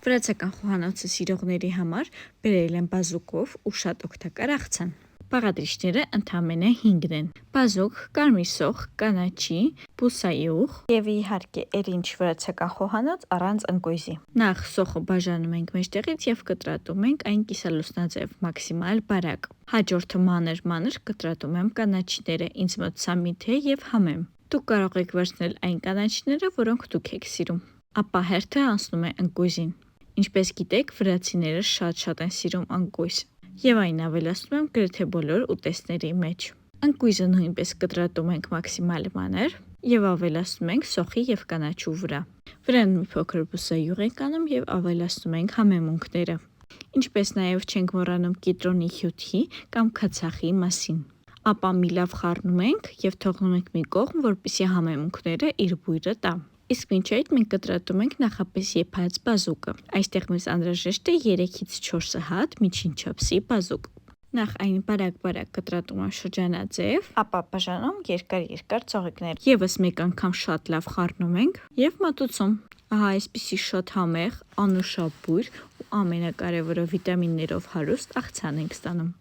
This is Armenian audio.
Վրացական խոհանոցը սիրողների համար բերել են բազուկով ու շատ օգտակար աղցան։ Բաղադրիչները ընդամենը 5-ն են՝ բազուկ, կարմիր սոխ, կանաչի, բուսայուղ և իհարկե էրինչ վրացական խոհանոց առանց ընկույզի։ Նախ սոխը բաժանում ենք մեջտեղից և կտրատում ենք այն կիսալուսնաձև մաքսիմալ բարակ։ Հաջորդը մանր կտրատում եմ կանաչիները, ինձ մոտ սա միթե և համեմ։ Դուք կարող եք վերցնել այն կանաչիները, որոնք դուք եք սիրում։ Ապա հերթը անցնում է ընկույզին։ Ինչպես գիտեք, վրացիները շատ են սիրում ընկույզ, և այն ավելացնում եմ գրեթե բոլոր ուտեստների մեջ։ Ընկույզը նույնպես կտրատում ենք մաքսիմալ մանր և ավելացնում ենք սոխի և կանաչու վրա։ Վրան մի փոքր բուսայուղ ենք անում և ավելացնում ենք համեմունքները։ Ինչպես նաև չենք մոռանում կիտրոնի հյութի կամ քացախի մասին։ Ապա մի լավ խառնում ենք և թողնում ենք մի կողմ, որպեսզի համեմունքները իր բույրը տա։ Իսկ մինչ այդ մենք կտրատում ենք նախապես եփած բազուկը։ Այստեղ մեզ անհրաժեշտ է 3-ից 4 հատ միջին չափսի բազուկ։ Նախ այն բարակ կտրատում եմ շրջանաձև, ապա բաժանում երկար ծաղիկներ։ Եվս մեկ անգամ շատ լավ խառնում ենք և մատուցում։ Ահա այսպիսի շատ համեղ, անուշաբույր ու ամենակարևորը վիտամիններով հարուստ աղցան ենք ստանում։